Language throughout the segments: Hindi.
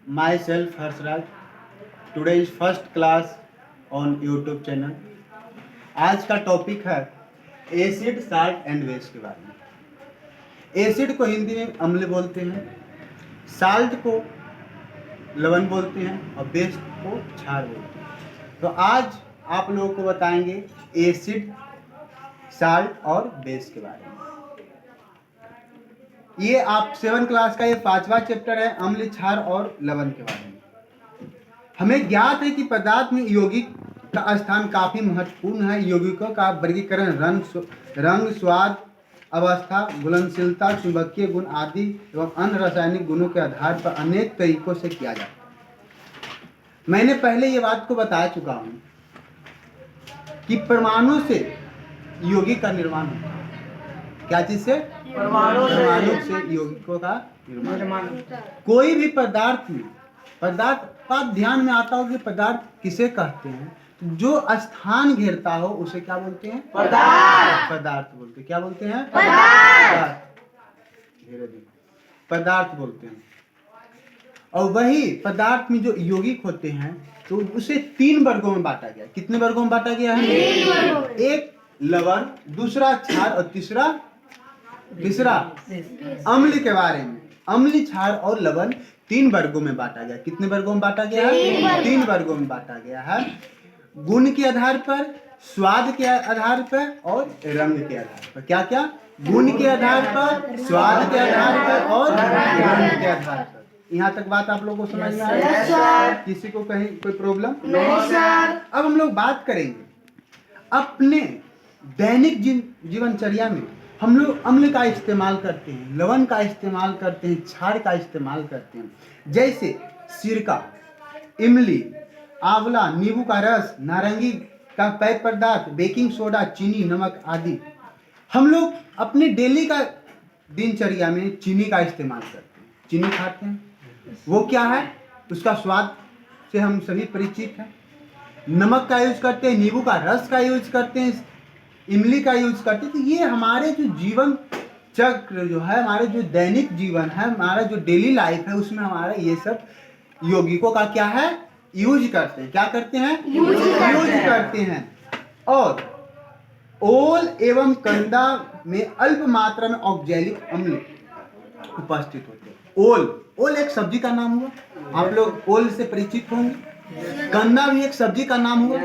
myself Harsraj. Today is first class on YouTube channel. आज का टॉपिक है एसिड, साल्ट एंड बेस के बारे में। एसिड को हिंदी में अम्ल बोलते हैं, साल्ट को लवण बोलते हैं और बेस को क्षार बोलते हैं। तो आज आप लोगों को बताएंगे एसिड, साल्ट और बेस के बारे में। ये आप 7 क्लास का ये 5वां चैप्टर है, अम्ल, क्षार और लवण के बारे में। हमें ज्ञात है कि पदार्थ में यौगिक का स्थान काफी महत्वपूर्ण है। यौगिकों का वर्गीकरण रंग, स्वाद, अवस्था, घुलनशीलता, चुंबकीय गुण आदि एवं अन्य रासायनिक गुणों के आधार पर अनेक तरीकों से किया जाता है। मैंने पहले ये बात को बता चुका हूँ कि परमाणु से यौगिक का निर्माण होता है। क्या चीज से? परमाणु से यौगिकों का निर्माण। कोई भी पदार्थ का ध्यान में आता हो कि पदार्थ किसे कहते हैं, तो जो स्थान घेरता हो उसे क्या बोलते हैं? पदार्थ बोलते हैं। क्या बोलते हैं? पदार्थ बोलते हैं। और वही पदार्थ में जो यौगिक होते हैं तो उसे 3 वर्गों में बांटा गया। कितने वर्गों में बांटा गया है? एक लवण, दूसरा क्षार और तीसरा अम्ल के बारे में। अम्ल, क्षार और लवण 3 वर्गों में बांटा गया। कितने वर्गों में बांटा गया है? 3 वर्गों में बांटा गया है। गुण के आधार पर, स्वाद के आधार पर और रंग के आधार पर। क्या क्या? गुण के आधार पर, स्वाद के आधार पर और रंग के आधार पर। यहाँ तक बात आप लोगों को समझ में आ रही है? किसी को कहीं कोई प्रॉब्लम? अब हम लोग बात करेंगे अपने दैनिक जीवनचर्या में हम लोग अम्ल का इस्तेमाल करते हैं, लवण का इस्तेमाल करते हैं, क्षार का इस्तेमाल करते हैं। जैसे सिरका, इमली, आंवला, नींबू का रस, नारंगी का पेय पदार्थ, बेकिंग सोडा, चीनी, नमक आदि। हम लोग अपने डेली का दिनचर्या में चीनी का इस्तेमाल करते हैं। चीनी खाते हैं, वो क्या है? उसका स्वाद से हम सभी परिचित हैं। नमक का यूज करते हैं, नींबू का रस का यूज करते हैं, इमली का यूज करते हैं। तो ये हमारे जो जीवन चक्र जो है, हमारे जो दैनिक जीवन है, हमारा जो डेली लाइफ है, उसमें हमारा ये सब यौगिकों का क्या है? यूज करते हैं। क्या करते हैं? यूज करते हैं। और ओल एवं कंदा में अल्प मात्रा में ऑक्जेलिक अम्ल उपस्थित होते हैं। ओल एक सब्जी का नाम हुआ, आप लोग ओल से परिचित होंगे। कंदा भी एक सब्जी का नाम हुआ।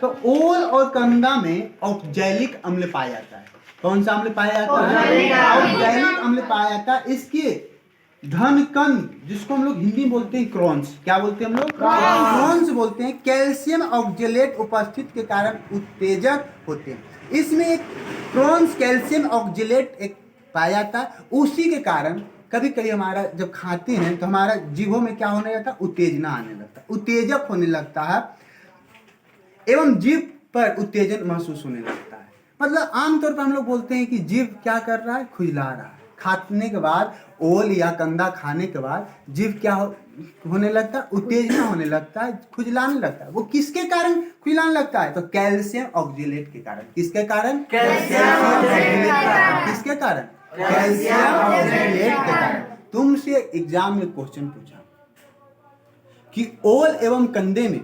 तो ओल और कंदा में ऑक्जेलिक अम्ल पाया जाता है। कौन सा अम्ल पाया जाता है? ऑक्जेलिक अम्ल पाया जाता है। इसके धनकण, जिसको हम लोग हिंदी में बोलते हैं क्रॉन्स। क्या बोलते हैं हम लोग? क्रॉन्स बोलते हैं। कैल्शियम ऑक्जेलेट उपस्थित के कारण उत्तेजक होते हैं। इसमें एक क्रॉन्स कैल्शियम ऑक्जेलेट एक पाया जाता है। उसी के कारण कभी कभी हमारा जब खाते हैं तो हमारा जीभों में क्या होने लगता है? उत्तेजना आने लगता है, उत्तेजक होने लगता है एवं जीभ पर उत्तेजन महसूस होने लगता है। मतलब आमतौर पर हम लोग बोलते हैं कि जीभ क्या कर रहा है? खुजला रहा है। खाने के बाद, ओल या कंदा खाने के बाद जीभ क्या होने लगता है? उत्तेजना होने लगता है, खुजलाने लगता है। वो किसके कारण खुजलाने लगता है? तो कैल्शियम ऑक्जेलेट के कारण। किसके कारण? कैल्शियम ऑक्जेलेट के कारण। किसके कारण? कैल्शियम ऑक्जेलेट के कारण। तुमसे एग्जाम में क्वेश्चन पूछा कि ओल एवं कंदे में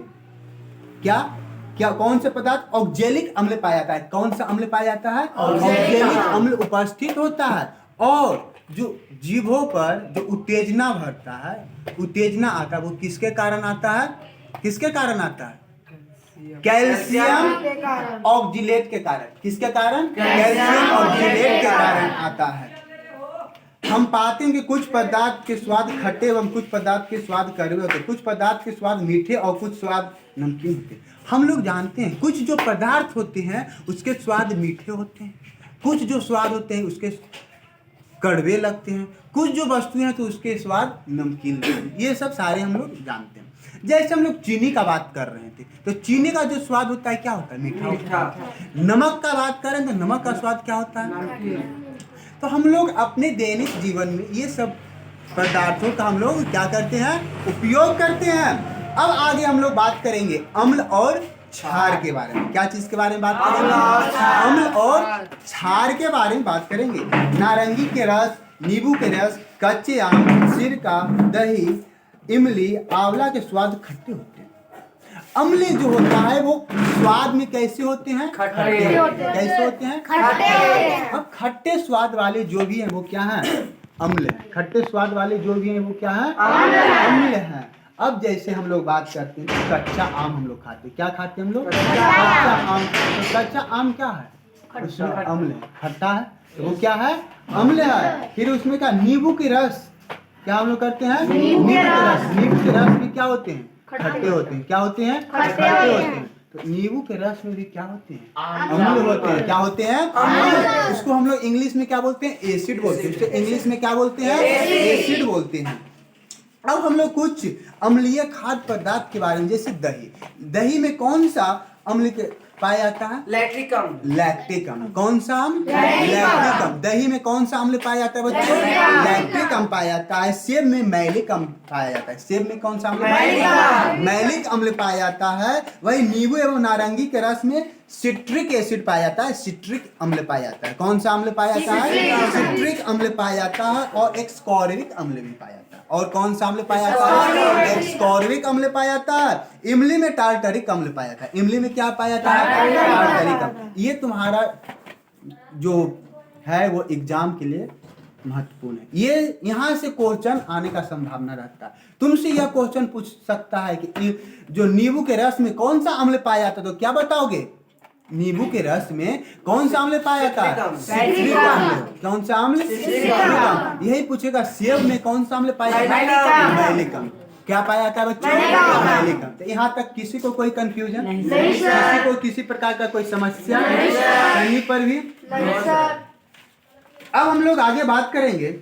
क्या कौन से पदार्थ ऑक्जेलिक अम्ल पाया जाता है? कौन सा अम्ल पाया जाता है? ऑक्जेलिक अम्ल उपस्थित होता है। और जो जीभों पर जो उत्तेजना भरता है, उत्तेजना आता है, वो किसके कारण आता है? किसके कारण आता है? कैल्शियम ऑक्जेलेट के कारण। किसके कारण? कैल्शियम ऑक्जेलेट के कारण आता है। हम पाते हैं कि कुछ पदार्थ के स्वाद खट्टे एवं कुछ पदार्थ के स्वाद कड़वे होते हैं। कुछ पदार्थ के स्वाद मीठे और कुछ स्वाद नमकीन होते हैं। हम लोग जानते हैं कुछ जो पदार्थ होते हैं उसके स्वाद मीठे होते हैं, कुछ जो स्वाद होते हैं उसके कड़वे लगते हैं, कुछ जो वस्तुएं हैं तो उसके स्वाद नमकीन लगते हैं। ये सब सारे हम लोग जानते हैं। जैसे हम लोग चीनी का बात कर रहे थे तो चीनी का जो स्वाद होता है क्या होता है? मीठा होता है। नमक का बात करें तो नमक का स्वाद क्या होता है? तो हम लोग अपने दैनिक जीवन में ये सब पदार्थों का हम लोग क्या करते हैं? उपयोग करते हैं। अब आगे हम लोग बात करेंगे अम्ल और क्षार के बारे में। क्या चीज के बारे में बात करेंगे? अम्ल और क्षार के बारे में बात करेंगे। नारंगी के रस, नींबू के रस, कच्चे आम, सिरका, दही, इमली, आंवला के स्वाद खट्टे होते हैं। अम्ल जो होता है वो स्वाद में कैसे होते हैं? खट्टे। कैसे होते हैं? खट्टे। अब खट्टे स्वाद वाले जो भी हैं वो क्या हैं? अम्ल है। खट्टे स्वाद वाले जो भी हैं वो क्या है? अम्ल है। अब जैसे हम लोग बात करते हैं कच्चा आम हम लोग खाते हैं। क्या खाते हैं हम लोग? कच्चा आम। तो कच्चा आम क्या है? उसमें अम्ल है, खट्टा है, तो वो क्या है? अम्ल है। फिर उसमें क्या? नींबू के रस क्या हम लोग करते हैं? नींबू के रस। नींबू के रस भी क्या होते हैं? खट्टे होते हैं। क्या होते हैं? खट्टे होते हैं। तो नींबू के रस में भी क्या होते हैं? अम्ल होते हैं। क्या होते हैं? अम्ल। उसको हम लोग इंग्लिश में क्या बोलते हैं? एसिड बोलते हैं। उसको इंग्लिश में क्या बोलते हैं? एसिड बोलते हैं। अब हम लोग कुछ अम्लीय खाद्य पदार्थ के बारे में, जैसे दही। दही में कौन सा अम्ल पाया जाता है? लैक्टिक अम्ल। लैक्टिक अम्ल। कौन सा अम्ल? लैक्टिक अम्ल। दही में कौन सा अम्ल पाया जाता है बच्चों? लैक्टिक अम्ल पाया जाता है। सेब में मैलिक अम्ल पाया जाता है। सेब में कौन सा अम्ल? मैलिक अम्ल पाया जाता है। वही नींबू एवं नारंगी के रस में सिट्रिक एसिड पाया जाता है। सिट्रिक अम्ल पाया जाता है। कौन सा अम्ल पाया जाता है? सिट्रिक अम्ल पाया जाता है। और एक्सकॉर्बिक अम्ल भी पाया जाता है। और कौन सा अम्ल पाया जाता है? एक्सकॉर्बिक अम्ल पाया जाता है। इमली में टार्टरिक अम्ल पाया जाता है। इमली में क्या पाया जाता है? टार्टरिक अम्ल। ये तुम्हारा जो है वो एग्जाम के लिए महत्वपूर्ण है। ये यहाँ से क्वेश्चन आने का संभावना रहता है। तुमसे यह क्वेश्चन पूछ सकता है कि जो नींबू के रस में कौन सा अम्ल पाया जाता है, तो क्या बताओगे? नींबू के रस में कौन सा अम्ल पाया जाता है? सिट्रिक अम्ल। कौन सा अम्ल? सिट्रिक अम्ल। यही पूछेगा सेब में कौन सा अम्ल पाया जाता है? मैलिक अम्ल। क्या पाया जाता है बच्चों? मैलिक अम्ल। तो यहाँ तक किसी को कोई कंफ्यूजन नहीं? किसी को किसी प्रकार का कोई समस्या कहीं पर भी? अब हम लोग आगे बात करेंगे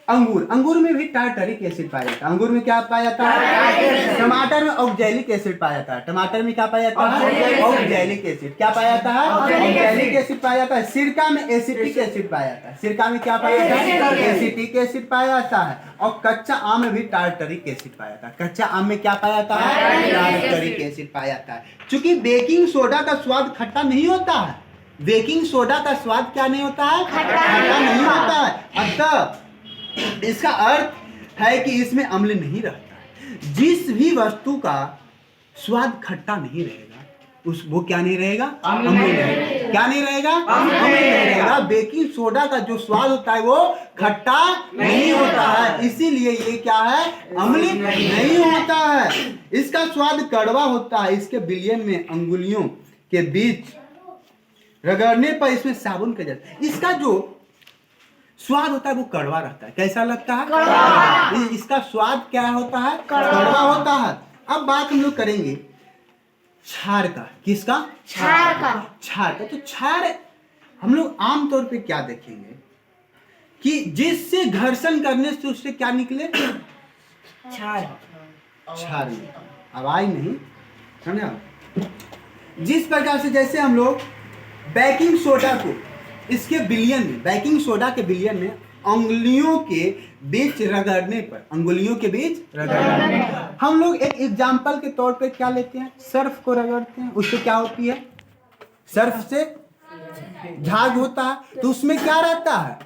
अंगूर। अंगूर में भी टार्टरिक एसिड पाया जाता है। अंगूर में क्या पाया जाता है? टमाटर में ऑक्जेलिक एसिड पाया जाता है। टमाटर में क्या पाया जाता है? Oxalic acid. क्या पाया जाता है? ऑक्जेलिक एसिड पाया जाता है। सिरका में एसिटिक एसिड पाया जाता है। सिरका में क्या पाया जाता है? एसिटिक एसिड पाया जाता है। और कच्चा आम में भी टार्टरिक एसिड पाया जाता है। कच्चा आम में क्या पाया जाता है? टार्टरिक एसिड पाया जाता है। चूंकि बेकिंग सोडा का स्वाद खट्टा नहीं होता है। बेकिंग सोडा का स्वाद क्या नहीं होता है? खट्टा नहीं होता है। अतः इसका अर्थ है कि इसमें अम्ल नहीं रहता है। जिस भी वस्तु का स्वाद खट्टा नहीं रहेगा उस वो क्या नहीं रहेगा? अम्ल नहीं रहेगा। क्या नहीं रहेगा? अम्ल नहीं रहेगा। बेकिंग सोडा का जो स्वाद होता है वो खट्टा नहीं होता है। इसीलिए ये क्या है? अम्ल नहीं होता है। इसका स्वाद कड़वा होता है। इसके विलयन में अंगुलियों के बीच रगड़ने पर इसमें साबुन का जैसा इसका जो स्वाद होता है वो कड़वा रहता है। कैसा लगता है? कड़वा। इसका स्वाद क्या होता है? कड़वा होता है। अब बात हम लोग करेंगे क्षार का। किसका? क्षार का। क्षार का। तो क्षार हम लोग आमतौर पे क्या देखेंगे कि जिससे घर्षण करने से उससे क्या निकले? क्षार। क्षार आवाज नहीं समझा? जिस प्रकार से जैसे हम लोग बेकिंग सोडा को इसके विलयन में, बेकिंग सोडा के विलयन में अंगुलियों के बीच रगड़ने पर, अंगुलियों के बीच रगड़ने पर हम लोग एक एग्जाम्पल के तौर पे क्या लेते हैं? सर्फ को रगड़ते हैं। उससे क्या होती है? सर्फ से झाग होता है। तो उसमें क्या रहता है?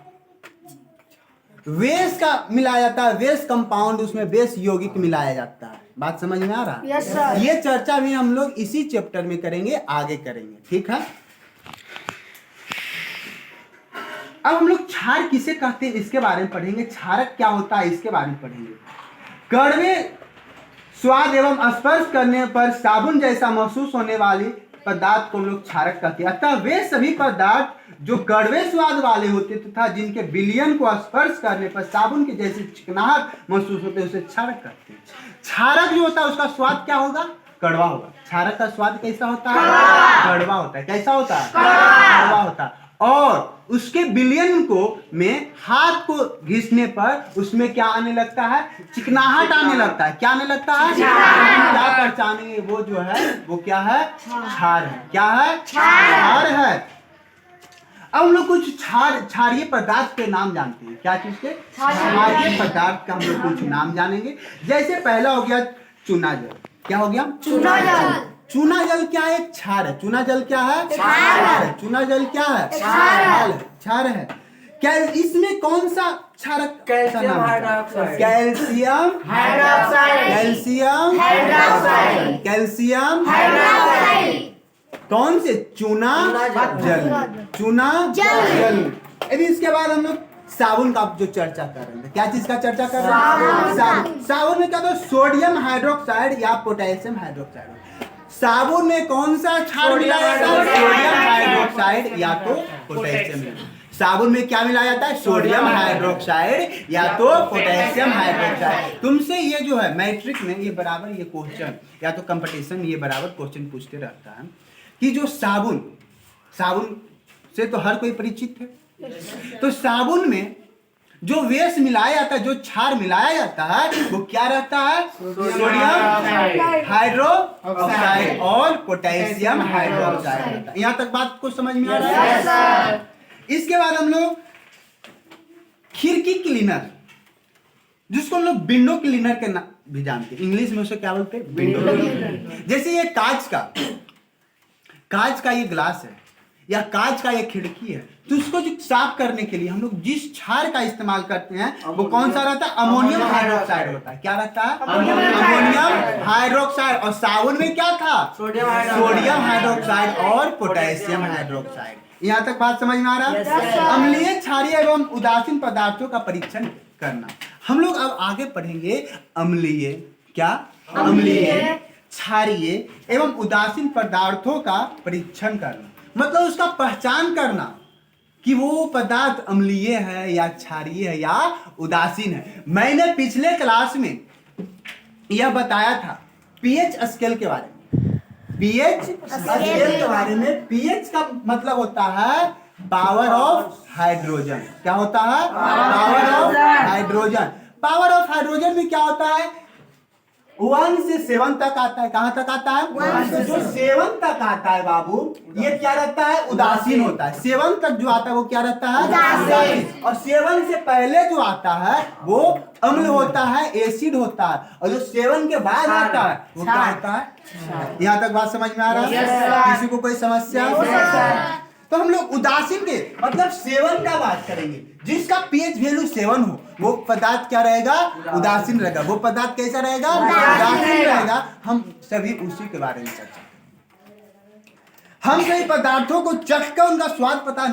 वेस का मिलाया जाता है। वेस कंपाउंड, उसमें वेस यौगिक मिलाया जाता है। बात समझ में आ रहा है? yes, sir. ये चर्चा भी हम लोग इसी चैप्टर में करेंगे, आगे करेंगे। ठीक है। अब हम लोग क्षार किसे कहते हैं इसके बारे में पढ़ेंगे। क्षारक क्या होता है इसके बारे में पढ़ेंगे। कड़वे स्वाद एवं स्पर्श करने पर साबुन जैसा महसूस होने वाली पदार्थ को हम लोग क्षारक कहते हैं। अतः वे सभी पदार्थ जो कड़वे स्वाद वाले होते तथा जिनके विलयन को स्पर्श करने पर साबुन के जैसी चिकनाहट महसूस होते हैं उसे क्षारक कहते हैं। क्षारक जो होता है उसका स्वाद क्या होगा? कड़वा होगा। क्षारक का स्वाद कैसा होता है? कड़वा होता है। कैसा होता है? कड़वा होता है। और उसके विलयन को में हाथ को घिसने पर उसमें क्या आने लगता है? चिकनाहट आने लगता है। क्या आने लगता है? क्या पहचानेंगे? वो जो है वो क्या है? क्षार है। क्या है? क्षार है। अब हम लोग कुछ क्षारीय पदार्थ के नाम जानते हैं। क्या चीज के? क्षारीय पदार्थ का हम लोग कुछ नाम जानेंगे। जैसे पहला हो गया चूना जल। क्या हो गया? चूना जल। चूना जल क्या है? क्षार है। चूना जल क्या है? क्षार है। चूना जल क्या है? क्षार है। क्षार है। इसमें कौन सा क्षारक? Calcium hydroxide. Calcium hydroxide. Calcium hydroxide. Calcium hydroxide. कौन से? चूना जल। चूना जल। अभी इसके बाद हम लोग साबुन का जो चर्चा कर रहे हैं, क्या चीज का चर्चा कर रहे हैं? साबुन। साबुन में क्या तो सोडियम हाइड्रोक्साइड या पोटेशियम हाइड्रोक्साइड। साबुन में कौन सा क्षार मिलाया जाता है? सोडियम हाइड्रोक्साइड या तो पोटेशियम। साबुन में क्या मिलाया जाता है? सोडियम हाइड्रोक्साइड या तो पोटेशियम हाइड्रोक्साइड। तुमसे ये जो है मैट्रिक में ये बराबर ये क्वेश्चन या तो कंपटीशन में ये बराबर क्वेश्चन पूछते रहता है कि जो साबुन से तो हर कोई परिचित है, तो साबुन में जो वेश मिलाया जाता है, जो क्षार मिलाया जाता है, वो क्या रहता है? सोडियम हाइड्रोक्साइड और पोटेशियम हाइड्रोक्साइड रहता है। यहाँ तक बात को समझ में आ रहा है? इसके बाद हम लोग खिड़की क्लीनर, जिसको हम लोग विंडो क्लीनर के नाम भी जानते हैं, इंग्लिश में उसे क्या बोलते हैं? Window cleaner. जैसे ये कांच का ये ग्लास है या कांच का ये खिड़की है, तो उसको जो साफ करने के लिए हम लोग जिस क्षार का इस्तेमाल करते हैं वो कौन सा रहता है? अमोनियम हाइड्रोक्साइड होता है। क्या रहता है? Ammonium hydroxide. और साबुन में क्या था? सोडियम हाइड्रोक्साइड और पोटेशियम हाइड्रोक्साइड। यहाँ तक बात समझ में आ रहा है? अम्लीय, क्षारीय एवं उदासीन पदार्थों का परीक्षण करना। हम लोग अब आगे पढ़ेंगे अम्लीय, क्या? अम्लीय, क्षारीय एवं उदासीन पदार्थों का परीक्षण करना, मतलब उसका पहचान करना कि वो पदार्थ अम्लीय है या क्षारीय है या उदासीन है। मैंने पिछले क्लास में यह बताया था पीएच स्केल के बारे में। पीएच स्केल के बारे में, पीएच का मतलब होता है पावर ऑफ हाइड्रोजन। क्या होता है? Power of hydrogen. Power of hydrogen में क्या होता है? 1 से 7 तक आता है। कहां तक आता है? तो जो 7 तक आता है बाबू, ये क्या रहता है? उदासीन होता है। 7 तक जो आता है वो क्या रहता है? उदासीन। और 7 से पहले जो आता है वो अम्ल होता है, एसिड होता है। और जो 7 के बाद आता है वो क्या होता है? यहाँ तक बात समझ में आ रहा है? किसी को कोई समस्या? तो हम लोग उदासीन के मतलब 7 का बात करेंगे। जिसका पीएच वैल्यू 7 हो वो पदार्थ क्या रहेगा? उदासीन रहेगा। वो पदार्थ कैसा रहेगा? उदासीन रहेगा। हम सभी उसी के बारे में चर्चा। हम सभी पदार्थों को चख कर उनका स्वाद पता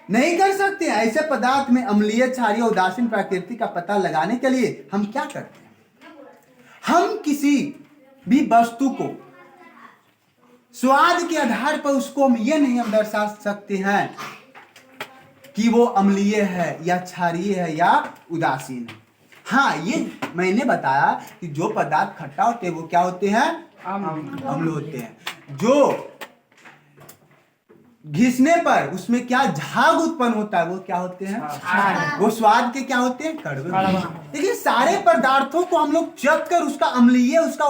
नहीं कर सकते हैं। ऐसे पदार्थ में अम्लीय, क्षारीय, उदासीन प्रकृति का पता लगाने के लिए हम क्या करते हैं? हम किसी भी वस्तु को स्वाद के आधार पर उसको हम ये नहीं हम दर्शा सकते हैं कि वो अम्लीय है या क्षारीय है या उदासीन है। हाँ, ये मैंने बताया कि जो पदार्थ खट्टा होते हैं वो क्या होते हैं? अम्ल होते हैं। जो घिसने पर उसमें क्या झाग उत्पन्न होता है वो क्या होते हैं? वो स्वाद के क्या होते हैं? कड़वे। देखिए, सारे पदार्थों को हम लोग चख कर उसका अम्लीय, उसका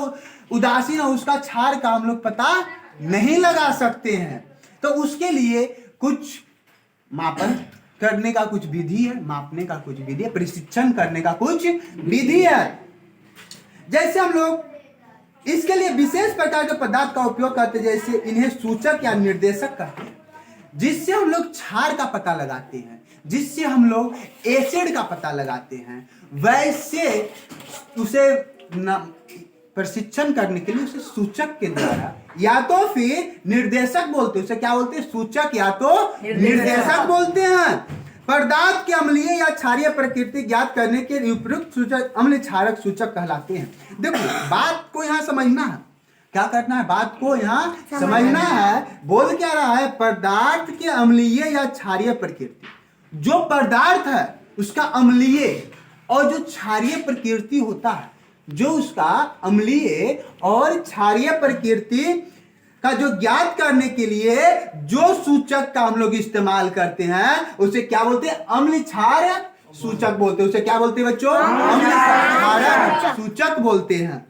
उदासीन और उसका क्षार का हम लोग पता नहीं लगा सकते हैं। तो उसके लिए कुछ मापन करने का कुछ विधि है, मापने का कुछ विधि है, प्रशिक्षण करने का कुछ विधि है। जैसे हम लोग इसके लिए विशेष प्रकार के पदार्थ का उपयोग करते हैं, जैसे इन्हें सूचक या निर्देशक कहते हैं, जिससे हम लोग क्षार का पता लगाते हैं, जिससे हम लोग एसिड का पता लगाते हैं। वैसे उसे प्रशिक्षण करने के लिए उसे सूचक के द्वारा या तो फिर निर्देशक बोलते हैं। उसे क्या बोलते हैं? सूचक या तो निर्देशक बोलते हैं। पदार्थ के अम्लीय या क्षारीय प्रकृति ज्ञात करने के उपयुक्त सूचक अम्ल क्षारक सूचक कहलाते हैं। देखो, बात को यहाँ समझना है। क्या करना है? बात को यहाँ समझना है। बोल क्या रहा है? पदार्थ के अम्लीय या क्षारीय प्रकृति, जो पदार्थ है उसका अम्लीय और जो क्षारीय प्रकृति होता है, जो उसका अम्लीय और क्षारीय प्रकृति का जो ज्ञात करने के लिए जो सूचक का हम लोग इस्तेमाल करते हैं उसे क्या बोलते हैं? अम्ल क्षारक सूचक बोलते हैं। उसे क्या बोलते हैं बच्चों? अम्ल क्षारक सूचक बोलते हैं।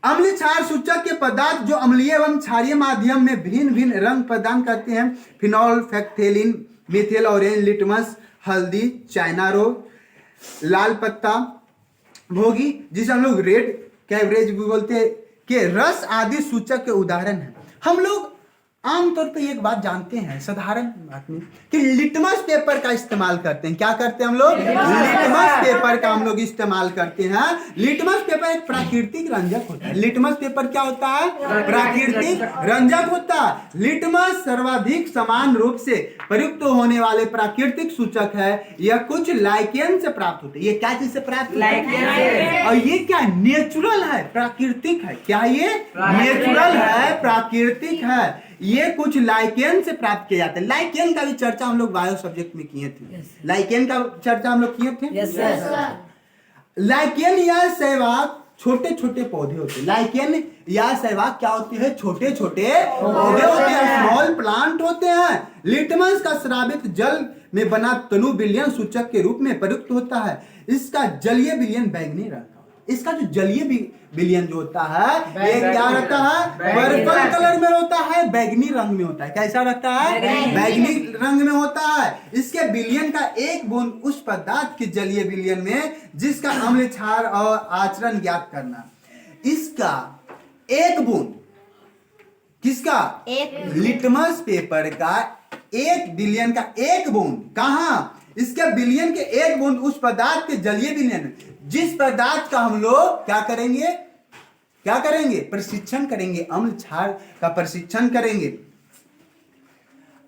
अम्ल क्षार सूचक के पदार्थ जो अम्लीय एवं क्षारीय माध्यम में भिन्न भिन्न रंग प्रदान करते हैं। फिनॉल, फेक्थेलिन, मिथेल ऑरेंज, लिटमस, हल्दी, चाइना रोज, लाल पत्ता भोगी, जिसे हम लोग रेड कैवरेज भी बोलते हैं, के रस आदि सूचक के उदाहरण हैं। हम लोग आमतौर पे एक बात जानते हैं, साधारण बात में, कि लिटमस पेपर का इस्तेमाल करते हैं। क्या करते हैं हम लोग? लिटमस पेपर का हम लोग इस्तेमाल करते हैं। लिटमस पेपर एक प्राकृतिक रंजक होता है। लिटमस पेपर क्या होता है? प्राकृतिक रंजक होता है। लिटमस सर्वाधिक समान रूप से प्रयुक्त होने वाले प्राकृतिक सूचक है। यह कुछ लाइकेन से प्राप्त होते हैं। ये क्या चीज से प्राप्त होते हैं? और ये क्या नेचुरल है, प्राकृतिक है। क्या ये? नेचुरल है, प्राकृतिक है। ये कुछ लाइकेन से प्राप्त किए जाते हैं। लाइकेन का भी चर्चा हम लोग बायो सब्जेक्ट में किए थे। लाइकेन का चर्चा हम लोग किए थे। लाइकेन या सहवाग छोटे छोटे पौधे होते हैं। लाइकेन या सहवाग क्या होती है? छोटे छोटे पौधे होते हैं, स्मॉल प्लांट होते हैं। लिटमस का स्रावित जल में बना तनु विलयन सूचक के रूप में प्रयुक्त होता है। इसका जलीय विलयन बैंगनी रंग का। इसका जो जलीय विलयन जो होता है ये क्या रहता है? पर्पल कलर में होता है, बैगनी रंग में होता है। कैसा रहता है? बैगनी रंग में होता है। इसके विलयन का एक बूंद उस पदार्थ के जलीय विलयन में जिसका अम्ल क्षार और आचरण ज्ञात करना। इसका एक बूंद, किसका? लिटमस पेपर का एक विलयन का एक बूंद कहां? इसके विलयन के एक बूंद उस पदार्थ के जलीय विलयन, जिस पदार्थ का हम लोग क्या करेंगे? क्या करेंगे? प्रशिक्षण करेंगे, अम्ल क्षार का प्रशिक्षण करेंगे,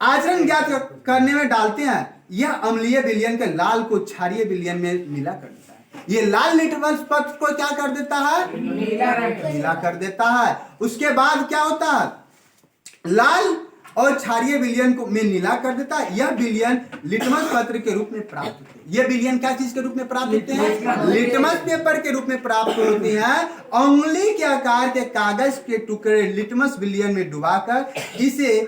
आचरण ज्ञात करने में डालते हैं। यह अम्लीय विलयन के लाल को क्षारीय विलयन में मिला कर देता है। ये लाल लिटमस पत्र को क्या कर देता है? नीला कर देता है। उसके बाद क्या होता है? लाल और क्षारीय विलयन को में नीला कर देता है। यह विलयन लिटमस पत्र के रूप में प्राप्त होते हैं। यह विलयन क्या चीज के रूप में प्राप्त होते हैं? लिटमस पेपर के रूप में प्राप्त होते हैं। उंगली के आकार के कागज के टुकड़े लिटमस विलयन में डुबाकर इसे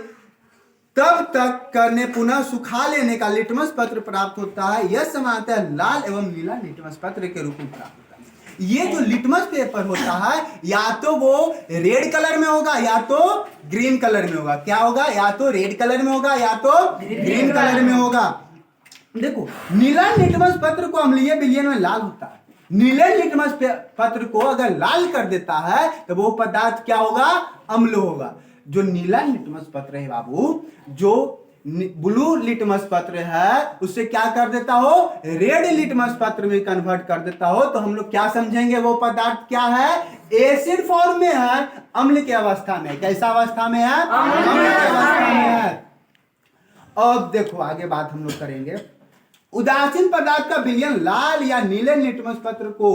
तब तक करने पुनः सुखा लेने का लिटमस पत्र प्राप्त होता है। यह सामान्यतः लाल एवं नीला लिटमस पत्र के रूप में प्राप्त होता है। ये जो लिटमस पेपर होता है या तो वो रेड कलर में होगा या तो ग्रीन कलर में होगा। क्या होगा? या तो रेड कलर में होगा या तो ग्रीन कलर में होगा। देखो, नीला लिटमस पत्र को अम्लीय विलयन में लाल होता है। नीले लिटमस पत्र को अगर लाल कर देता है तो वो पदार्थ क्या होगा? अम्ल होगा। जो नीला लिटमस पत्र है बाबू, जो ब्लू लिटमस पत्र है, उससे क्या कर देता हो? रेड लिटमस पत्र में कन्वर्ट कर देता हो। तो हम लोग क्या समझेंगे? वो पदार्थ क्या है? एसिड फॉर्म में है, अम्ल की अवस्था में। कैसा अवस्था में है? अम्ल की अवस्था में है। अब देखो आगे बात हम लोग करेंगे। उदासीन पदार्थ का विलयन लाल या नीले लिटमस पत्र को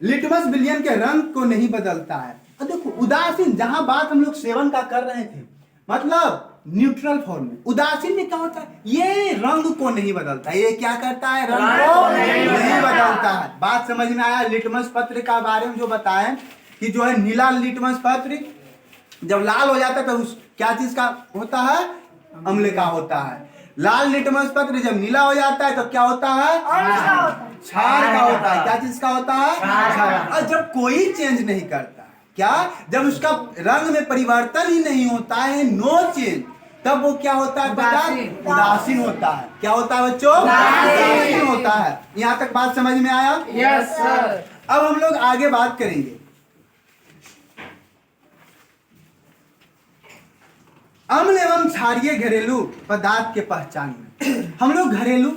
लिटमस विलयन के रंग को नहीं बदलता है। अब देखो, उदासीन जहां बात हम लोग सेवन का कर रहे थे, मतलब न्यूट्रल फॉर्म में, उदासीन में क्या होता है? ये रंग को नहीं बदलता। ये क्या करता है? रंग को नहीं बदलता है। बात समझ में आया? लिटमस पत्र का बारे में जो बताएं कि जो है नीला लिटमस पत्र जब लाल हो जाता है तो उस क्या चीज का होता है? अम्ल का होता है। लाल लिटमस पत्र जब नीला हो जाता है तो क्या होता है? क्षार का होता है। क्या चीज का होता है? क्षार। और जब कोई चेंज नहीं करता, क्या? जब उसका रंग में परिवर्तन ही नहीं होता है, नो चेंज, तब वो क्या होता है? उदासीन होता है। क्या होता है बच्चों? उदासीन होता है। यहाँ तक बात समझ में आया? Yes sir. अब हम लोग आगे बात करेंगे अम्ल एवं क्षारीय घरेलू पदार्थ के पहचान में। हम लोग घरेलू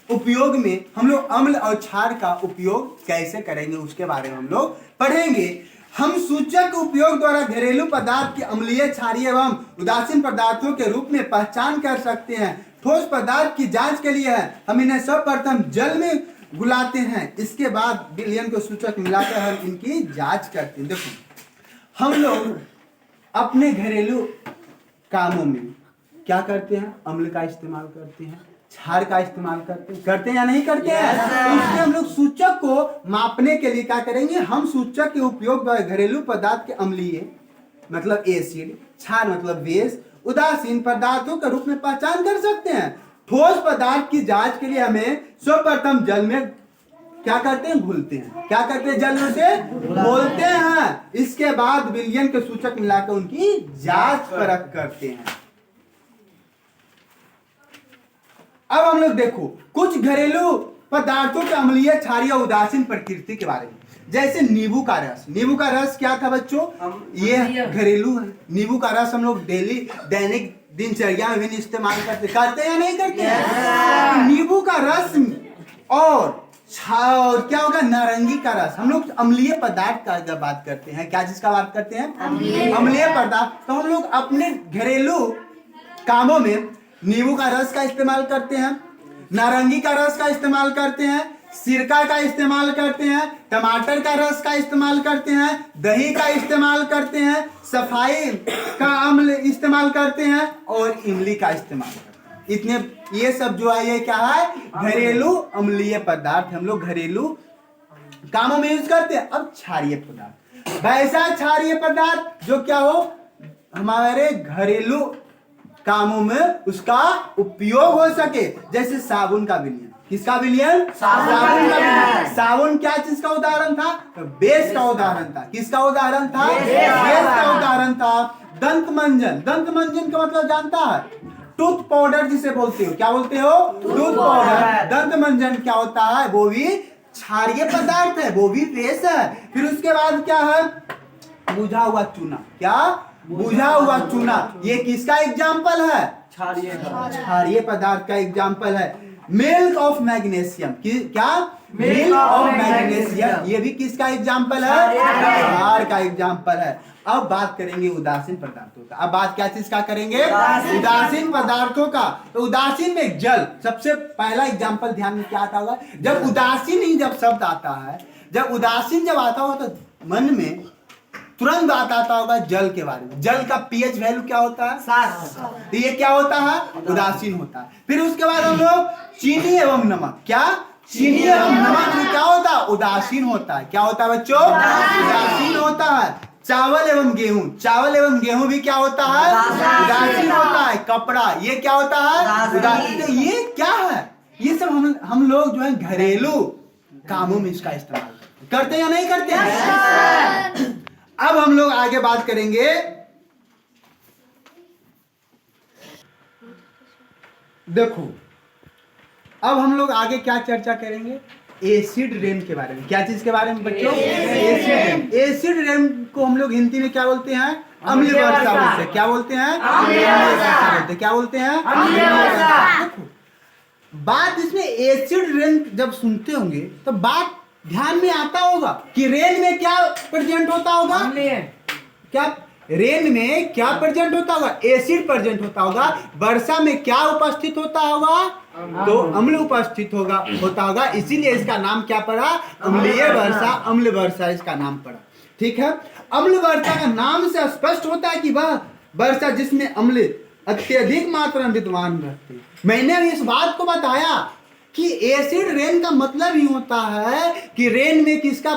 उपयोग में हम लोग अम्ल और क्षार का उपयोग कैसे करेंगे उसके बारे में हम लोग पढ़ेंगे। हम सूचक उपयोग द्वारा घरेलू पदार्थ के अम्लीय, क्षारीय एवं उदासीन पदार्थों के रूप में पहचान कर सकते हैं। ठोस पदार्थ की जांच के लिए हम इन्हें सर्वप्रथम जल में घुलाते हैं। इसके बाद विलयन को सूचक मिलाकर हम इनकी जांच करते हैं। देखो, हम लोग अपने घरेलू कामों में क्या करते हैं? अम्ल का इस्तेमाल करते हैं, क्षार का इस्तेमाल करते हैं या नहीं करते हैं? तो उसके हम लोग सूचक को मापने के लिए क्या करेंगे? हम सूचक के उपयोग द्वारा घरेलू पदार्थ के अम्लीय मतलब एसिड, क्षार मतलब बेस, उदासीन पदार्थों के रूप में पहचान कर सकते हैं। ठोस पदार्थ की जांच के लिए हमें सर्वप्रथम जल में क्या करते हैं? घुलते हैं। क्या करते हैं? जल में से घोलते हैं। इसके बाद विलयन के सूचक मिलाकर उनकी जांच परख करते हैं। अब हम लोग देखो कुछ घरेलू पदार्थों के अम्लीय, क्षारीय, उदासीन प्रकृति के बारे में। जैसे नींबू का रस, नींबू का रस क्या था बच्चों? ये घरेलू है। नींबू का रस हम लोग डेली दैनिक दिनचर्या में भी इस्तेमाल करते या नहीं करते हैं? नींबू का रस और क्या होगा? नारंगी का रस। हम लोग अम्लीय पदार्थ का जब बात करते हैं, क्या चीज का बात करते हैं? अम्लीय पदार्थ। तो हम लोग अपने घरेलू कामों में नींबू का रस का इस्तेमाल करते हैं, नारंगी का रस का इस्तेमाल करते हैं, सिरका का इस्तेमाल करते हैं, टमाटर का रस का इस्तेमाल करते हैं, दही का इस्तेमाल करते हैं, सफाई का अम्ल इस्तेमाल करते हैं और इमली का इस्तेमाल करते हैं। इतने ये सब जो है ये क्या है? घरेलू अम्लीय पदार्थ हम लोग घरेलू कामों में यूज करते हैं। अब क्षारीय पदार्थ, वैसा क्षारीय पदार्थ जो क्या हो हमारे घरेलू कामों में उसका उपयोग हो सके, जैसे साबुन का विलयन। किसका विलयन? साबुन का विलयन। साबुन क्या चीज का उदाहरण था? बेस का उदाहरण था। किसका उदाहरण था? बेस का उदाहरण था। दंत मंजन, दंत मंजन का मतलब जानता है? टूथ पाउडर जिसे बोलते हो, क्या बोलते हो? Tooth powder. दंत मंजन क्या होता है? वो भी क्षारीय पदार्थ है, वो भी बेस है। फिर उसके बाद क्या है? बुझा हुआ चूना। क्या? बुझा हुआ चूना। ये किसका एग्जाम्पल है? क्षारीय पदार्थ का एग्जाम्पल है। मिल्क ऑफ मैग्नीशियम, क्या? मिल्क ऑफ मैग्नीशियम, ये भी किसका एग्जाम्पल है? क्षार का एग्जाम्पल है। अब बात करेंगे उदासीन पदार्थों का। अब बात क्या चीज का करेंगे? उदासीन पदार्थों का। तो उदासीन में जल, सबसे पहला एग्जाम्पल ध्यान में क्या आता होगा? जब उदासीन ही जब शब्द आता है, जब उदासीन जब आता होगा तो मन में तुरंत बात आता होगा जल के बारे में। जल का पीएच वैल्यू क्या होता है? 7। तो ये क्या होता है? उदासीन होता है। फिर उसके बाद हम लोग चीनी एवं नमक, क्या? चीनी एवं नमक में क्या होता है? उदासीन होता है। क्या होता है बच्चों? उदासीन होता है। चावल एवं गेहूं, चावल एवं गेहूं भी क्या होता है? उदासीन होता है। कपड़ा, ये क्या होता है? उदासीन। तो ये क्या है? ये सब हम लोग जो है घरेलू कामों में इसका इस्तेमाल करते हैं या नहीं करते हैं? अब हम लोग आगे बात करेंगे देखो, अब हम लोग आगे क्या चर्चा करेंगे? एसिड रेन के बारे में। क्या चीज के बारे में बच्चों? Acid rain. एसिड रेन को हम लोग हिंदी में क्या बोलते हैं? अम्लीय वर्षा बोलते हैं। क्या बोलते हैं? अम्लीय वर्षा बोलते हैं। क्या बोलते हैं? अम्लीय वर्षा। देखो, बात इसमें एसिड रेन जब सुनते होंगे तो बात ध्यान में आता होगा कि रेन में क्या प्रेजेंट होता होगा? क्या रेन में क्या प्रेजेंट होता होगा? एसिड प्रेजेंट होता होगा। वर्षा में क्या उपस्थित होता होगा? तो अम्ल उपस्थित होता होगा। इसीलिए इसका नाम क्या पड़ा? अम्लीय वर्षा, अम्ल वर्षा इसका नाम पड़ा। ठीक है। अम्ल वर्षा का नाम से स्पष्ट होता है कि वह वर्षा जिसमें अम्ल अत्यधिक मात्रा में विद्यमान रहते हैं। मैंने इस बात को बताया कि एसिड रेन का मतलब ही होता है कि रेन में किसका